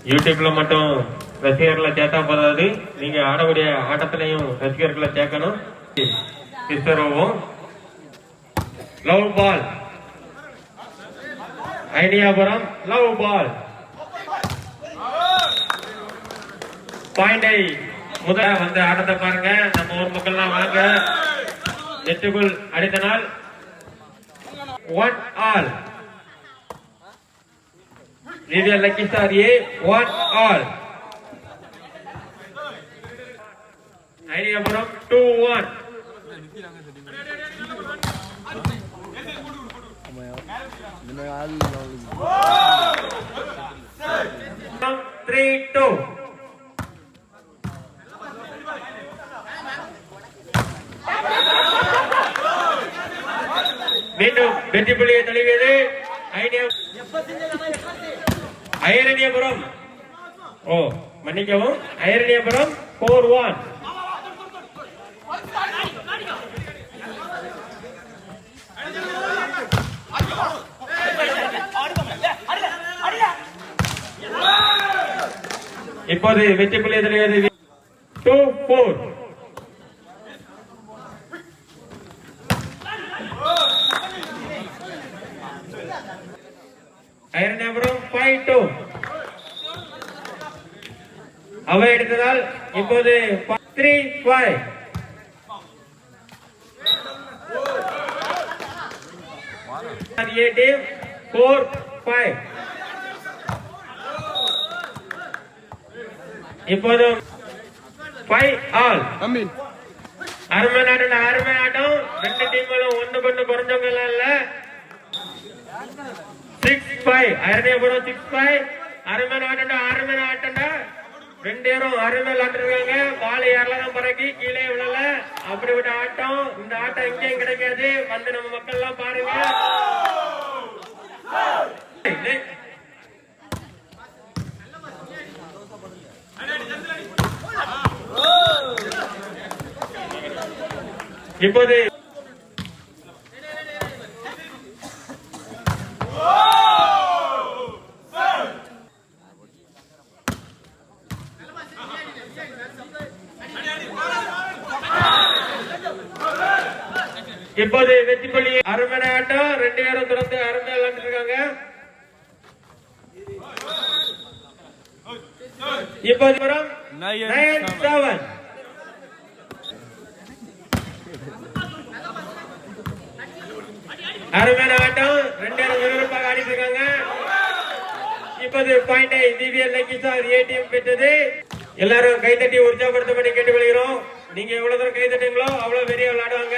யூடியூப்ல மட்டும் ரசிகர்களை சேர்த்தா போதாது, நீங்க ஆடக்கூடிய ஆட்டத்திலையும் ரசிகர்களை சேர்க்கணும். லவ் பால் ஐடியாபுரம், லவ் பால் பாயிண்டை முதல் வந்து ஆட்டத்தை பாருங்க. நம்ம ஊர் மக்கள்லாம் வாங்க, நெட்டுக்குள் அடித்தனால் 1 all. இது லக்கி ஸ்டார் ஏ 1 all. ஐடியாபுரம் 2-1. மீண்டும் வெற்றி புள்ளியை தழுவியது ஐரணியபுரம். மன்னிக்கவும், ஐரணியபுரம் 4-1. இப்போது வெற்றி புள்ளியை தழுவியது 2-4. ஐரணியபுரம் 5-2. அவை எடுத்ததால் இப்போது 3-5. ஏ டீம் 4-5. இப்போது 5 all. அருமை ஆட்டம். ரெண்டு டீம்களும் ஒண்ணுக்கு குறைஞ்சவங்க எல்லாம் இல்ல. 6-5. ஐரணியபுரம் 6-5. அருமை ஆட்டண்டா. ரெண்டு பேரும் அருமை ஆட்டிருக்காங்க. பால் யாரெல்லாம் பறக்கி கீழே விழல. அப்படிப்பட்ட ஆட்டம். இந்த ஆட்டம் எங்கேயும் கிடைக்காது. வந்து நம்ம மக்கள் எல்லாம் பாருங்க. இப்போது வெற்றி புள்ளி அருமை ஆட்டம். ரெண்டு பேரும் தொடர்ந்து அருமை விளையாண்டுருக்காங்க. இப்போது 9-7. அருமையான ஆட்டம். ரெண்டு பேரும் விறுவிறுப்பாக ஆடிட்டு இருக்காங்க. இப்போது பாயிண்டை டிவிஎல் லக்கி ஸ்டார் ஏ டீம் பெற்றது. எல்லாரும் கைத்தட்டி உற்சாகப்படுத்தப்படி கேட்டுக்கொள்கிறோம். நீங்க எவ்வளவு தூரம் கைத்தட்டீங்களோ அவ்வளவு பெரிய விளையாடுவாங்க.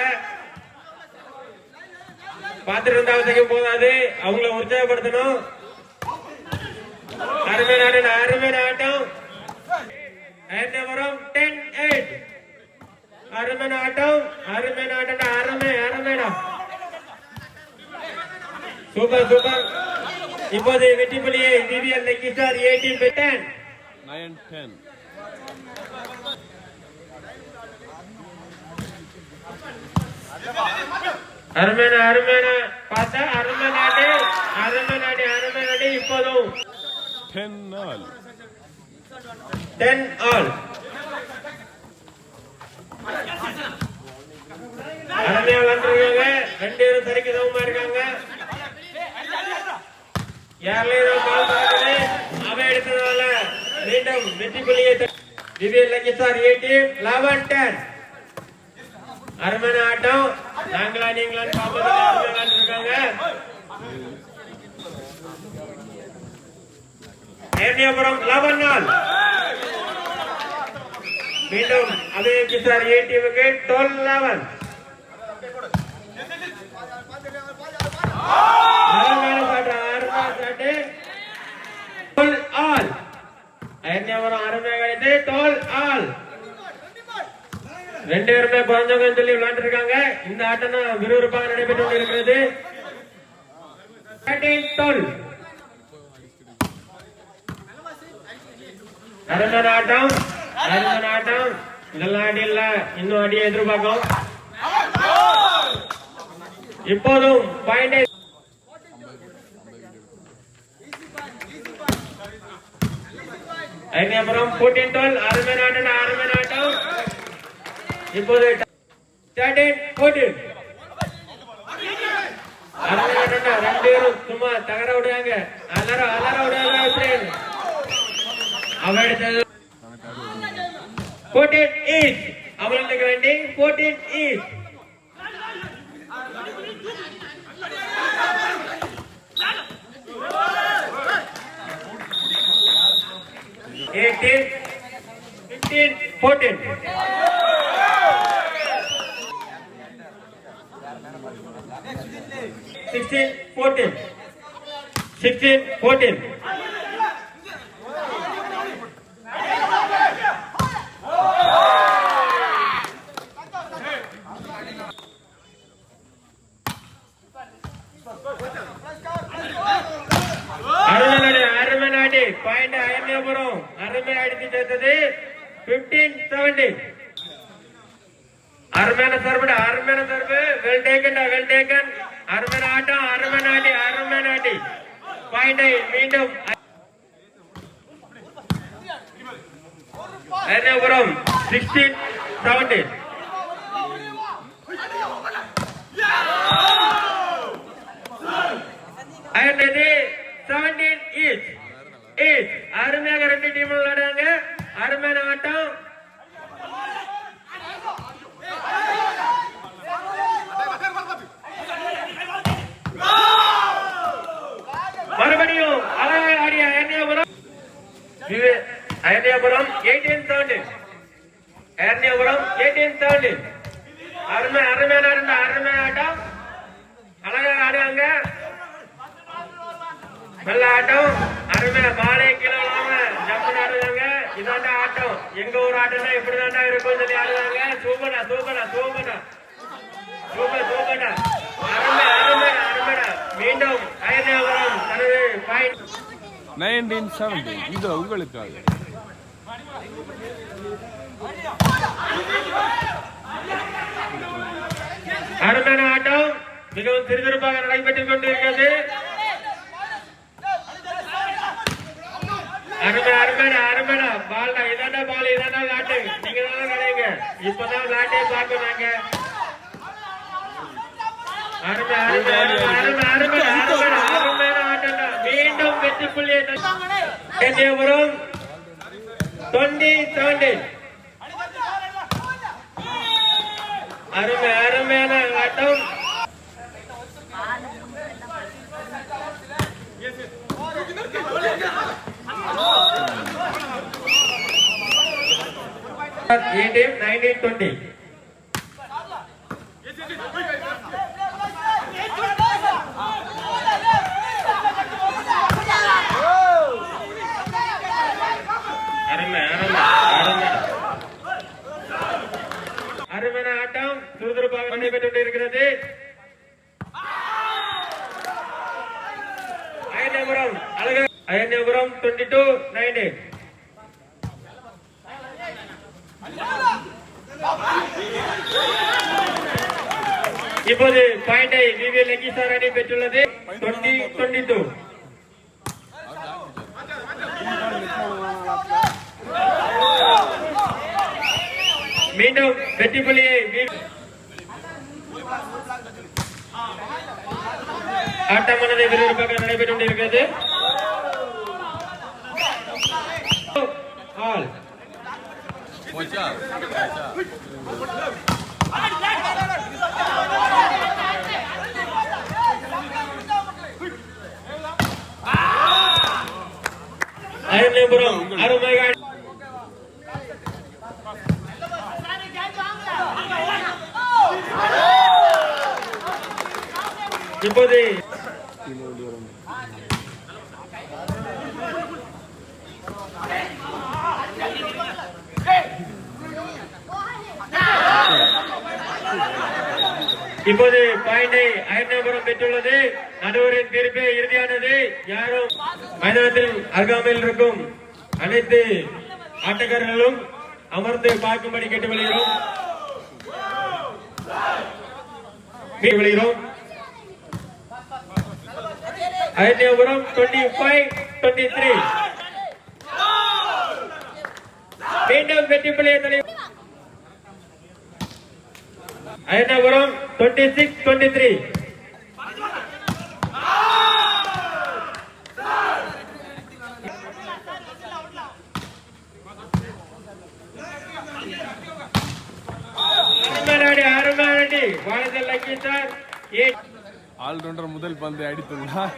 பார்த்துட்டு இருந்தா போதாது, அவங்கள உற்சாகப்படுத்தணும். அருமையான ஆட்டம். ஐரணியபுரம் 10-8. அருமையான ஆட்டம். அருமைடா. சூப்பர். இப்போது வெற்றி புள்ளியை டிவிஎல் லக்கி ஸ்டார் ஏ டீம் பெற்றான். 9-10. அருமையான பார்த்தா அருமை நாடு. இப்போதும் 10 all. அருமையா விளையாண்டுருக்காங்க. ரெண்டு பேரும் சரிக்கு சமமா இருக்காங்க. யாரிலையும் பால் பார்க்கல. அவை எடுத்ததால மீண்டும் வெற்றி புள்ளியை டிவிஎல் லக்கி ஸ்டார் ஏ டீம் 11-10. அருமையான ஆட்டம். நீங்களான்னு பார்ப்பது இருக்காங்க. ஐரணியபுரம் 11 all. மீண்டும் அதே கிசார் ஏ டீமுக்கு 12-11. ஐரணியபுரம் அருமையாக கிடைத்து 12 all. ரெண்டு பேருமே குறைஞ்சவங்க சொல்லி விளையாண்டு இருக்காங்க. இந்த ஆட்டம் தான் விறுவிறுப்பாக நடைபெற்று கொண்டிருக்கிறது. 13-12. அருமையான ஆட்டம். இதெல்லாம் அடி இல்ல, இன்னும் அடியை எதிர்பார்க்கும். இப்போதும் பாயிண்டை ஐயனியாபுரம் 14-12 அருமையான ஆட்டம். இப்போது 13-14 அருமையான ரெண்டு பேரும் சும்மா தகர விடுறாங்க. அலற விடுறாங்க. அவடுத்தது 14-8 அவர்களுக்கு வேண்டி 14-8 15-14 16-14 அருமநாடி பாயிண்ட் ஐயனியாபுரம் அருமை அடித்து சேர்த்தது 15-17 அருமையான சர்வு வெல் டேக்கன் அருமையான ஆட்டம் அருமநாடி பாயிண்டை மீண்டும் ஐயனியாபுரம் 16-17 அயர்ந்தது 17-8 அருமையாக ரெண்டு டீம் விளையாடுறாங்க. அருமையான ஆட்டம் மறுபடியும் அழகாக ஆடிய ஐயனியாபுரம் 18-17 அருமையான ஆட்டம் அழகாக ஆடுவாங்க. நல்ல ஆட்டம் அருமையான பாலை கீழே ஜம்ப் ஆடுவாங்க. இதாண்டா ஆட்டம் எங்க ஒரு ஆட்டம்னா இப்படிதாண்டா இருக்கும் சொல்லி ஆடுவாங்க. சூப்பரா அருமையா மீண்டும் ஐயனியாபுரம் தனது பாயிண்ட் 19-17 இது உங்களுக்காக. அருமையான ஆட்டம் மிகவும் சிறுசிறுப்பாக நடைபெற்றுக் கொண்டிருக்கிறது. அருமையான பால் இதாண்டா விளாட்டு நீங்க தான் நினைங்க. இப்பதான் விளாட்டே பார்க்கணும் நாங்க. அருமையான ஆட்டம் மீண்டும் வெற்றி புள்ளியை ஐயனியாபுரம் 20-17 அருமையான ஆட்டம் A-team 19-20 அருமையான ஆட்டம் சுறுசுறுப்பாக நடைபெற்றுக் கொண்டிருக்கிறது. ஐயனியாபுரம் 22-19 இப்போது பாயிண்டை விவி லெகிசார் அணி பெற்றுள்ளது 20-22 மீண்டும் வெற்றி புள்ளியை ஆட்டமானது விறுவிறுப்பாக நடைபெற்றுக் கொண்டிருக்கிறது. ஆல் ஐயனியாபுரம் அருமையாக இப்போது இப்போது பாயிண்டை ஐயனியாபுரம் பெற்றுள்ளது. நடுவரின் தீர்ப்பே இறுதியானது. யாரும் மைதானத்தில் அருகாமையில் இருக்கும் அனைத்து ஆட்டக்காரர்களும் அமர்ந்து பார்க்கும்படி கேட்டு வெளியிடும். ஐயனியாபுரம் 25-23 மீண்டும் வெற்றி புள்ளியை அயனாபுரம் 26-23. அருமானடி வாழ்தல் லக்கி சார். ஆல்ரவுண்டர் முதல் பந்தை அடித்துள்ளார்.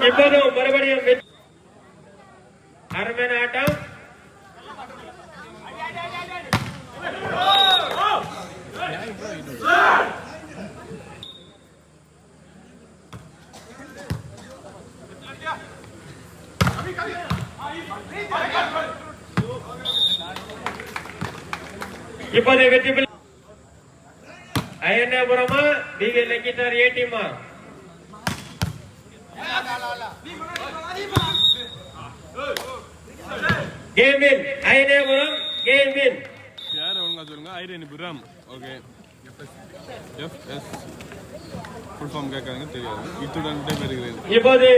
இப்போது மறுபடியும் அருமையான ஆட்டம். இப்போது வெற்றி புள்ளி அயனாபுரமா பிகே லக்கி சார் ஏ டீமா? Game win Ayanapuram, game win. யார் ஒழுங்கா சொல்லுங்க. Irenipuram. Okay, FS full form கேட்காதீங்க, தெரியாது. இத்துடன் விடைபெறுகிறேன். இப்போது